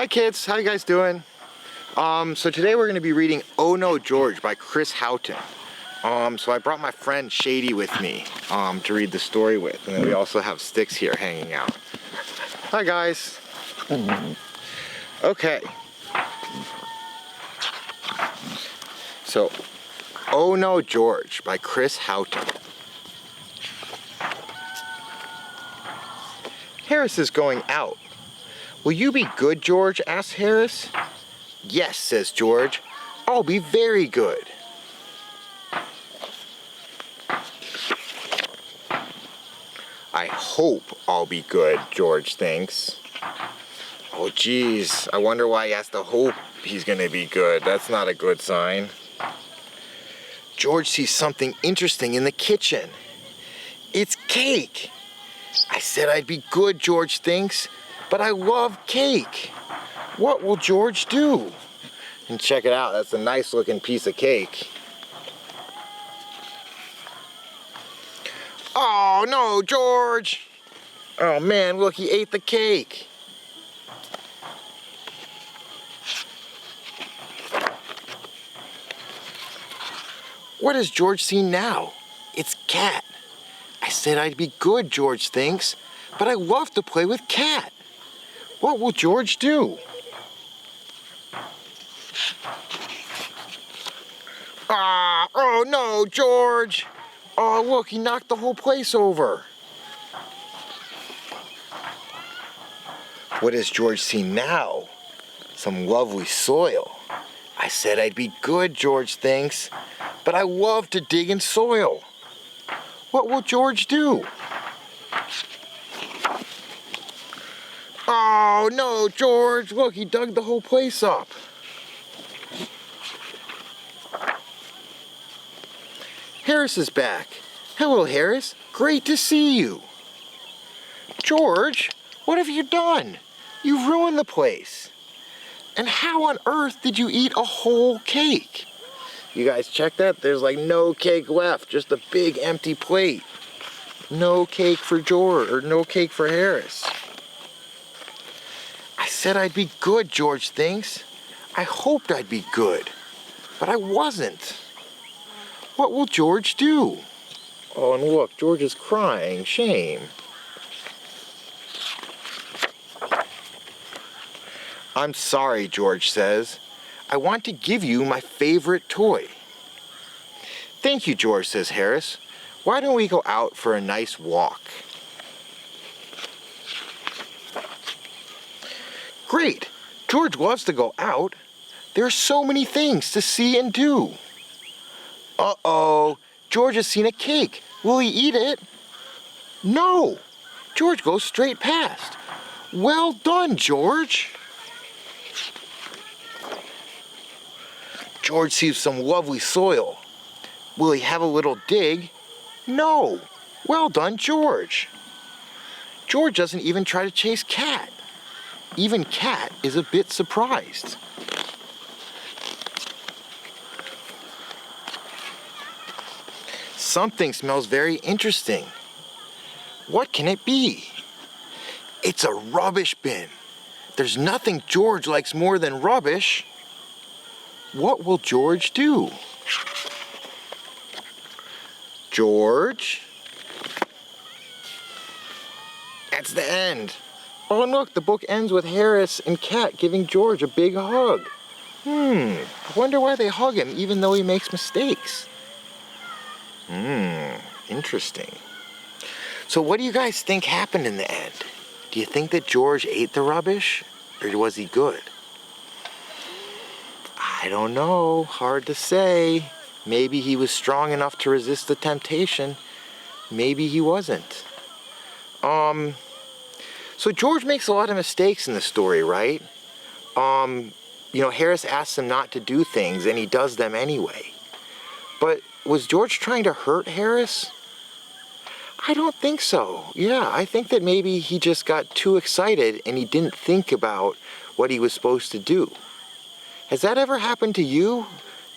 Hi kids, how you guys doing? So today we're going to be reading Oh No George by Chris Houghton. So I brought my friend Shady with me to read the story with, and then we also have Sticks here hanging out. Hi guys. Okay. So Oh No George by Chris Houghton. Harris is going out. Will you be good, George? Asks Harris. Yes, says George. I'll be very good. I hope I'll be good, George thinks. Oh geez, I wonder why he has to hope he's gonna be good. That's not a good sign. George sees something interesting in the kitchen. It's cake. I said I'd be good, George thinks, but I love cake. What will George do? And check it out, that's a nice looking piece of cake. Oh no, George! Oh man, look, he ate the cake. What does George see now? It's Cat. I said I'd be good, George thinks, but I love to play with Cat. What will George do? Oh no, George! Oh look, he knocked the whole place over. What does George see now? Some lovely soil. I said I'd be good, George thinks, but I love to dig in soil. What will George do? Oh no, George! Look, he dug the whole place up. Harris is back. Hello, Harris. Great to see you. George, what have you done? You've ruined the place. And how on earth did you eat a whole cake? You guys check that? There's like no cake left, just a big empty plate. No cake for George, or no cake for Harris. I said I'd be good, George thinks. I hoped I'd be good, but I wasn't. What will George do? Oh, and look, George is crying. Shame. I'm sorry, George says. I want to give you my favorite toy. Thank you, George, says Harris. Why don't we go out for a nice walk? Great! George loves to go out. There are so many things to see and do. Uh-oh, George has seen a cake. Will he eat it? No! George goes straight past. Well done, George! George sees some lovely soil. Will he have a little dig? No! Well done, George! George doesn't even try to chase Cat. Even Cat is a bit surprised. Something smells very interesting. What can it be? It's a rubbish bin. There's nothing George likes more than rubbish. What will George do? George? That's the end. Oh, and look, the book ends with Harris and Cat giving George a big hug. I wonder why they hug him even though he makes mistakes. Interesting. So what do you guys think happened in the end? Do you think that George ate the rubbish, or was he good? I don't know. Hard to say. Maybe he was strong enough to resist the temptation. Maybe he wasn't. So George makes a lot of mistakes in the story, right? Harris asks him not to do things, and he does them anyway. But was George trying to hurt Harris? I don't think so. Yeah, I think that maybe he just got too excited and he didn't think about what he was supposed to do. Has that ever happened to you?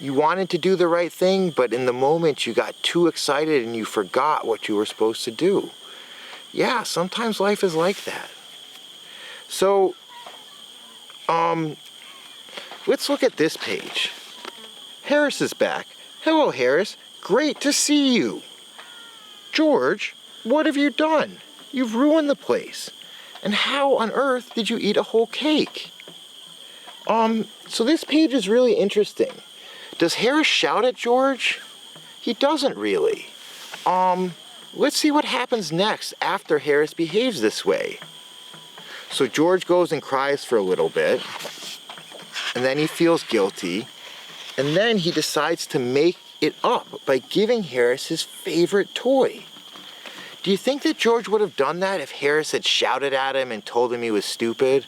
You wanted to do the right thing, but in the moment you got too excited and you forgot what you were supposed to do. Yeah, sometimes life is like that. So, Let's look at this page. Harris is back. Hello, Harris. Great to see you. George, what have you done? You've ruined the place. And how on earth did you eat a whole cake? So this page is really interesting. Does Harris shout at George? He doesn't really. Let's see what happens next after Harris behaves this way. So George goes and cries for a little bit, and then he feels guilty, and then he decides to make it up by giving Harris his favorite toy. Do you think that George would have done that if Harris had shouted at him and told him he was stupid?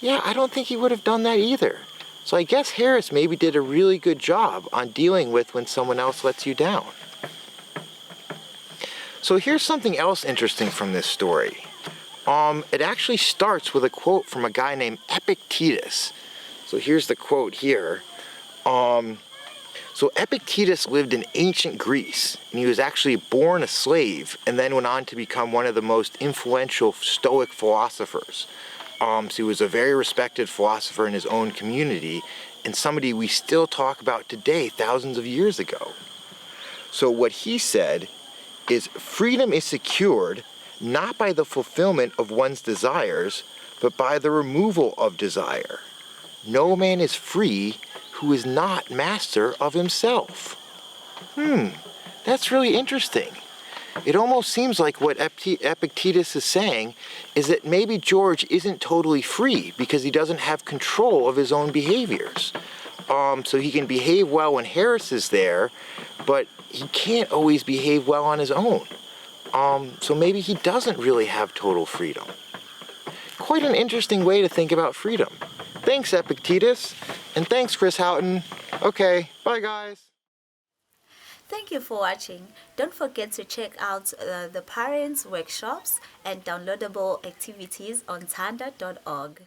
Yeah, I don't think he would have done that either. So I guess Harris maybe did a really good job on dealing with when someone else lets you down. So here's something else interesting from this story. It actually starts with a quote from a guy named Epictetus. So here's the quote here. So Epictetus lived in ancient Greece, and he was actually born a slave and then went on to become one of the most influential Stoic philosophers. So he was a very respected philosopher in his own community and somebody we still talk about today, thousands of years ago. So what he said is, freedom is secured not by the fulfillment of one's desires, but by the removal of desire. No man is free who is not master of himself. That's really interesting. It almost seems like what Epictetus is saying is that maybe George isn't totally free because he doesn't have control of his own behaviors. So he can behave well when Harris is there, but he can't always behave well on his own. So maybe he doesn't really have total freedom. Quite an interesting way to think about freedom. Thanks, Epictetus, and thanks, Chris Houghton. Okay, bye guys. Thank you for watching. Don't forget to check out the parents' workshops and downloadable activities on thanda.org.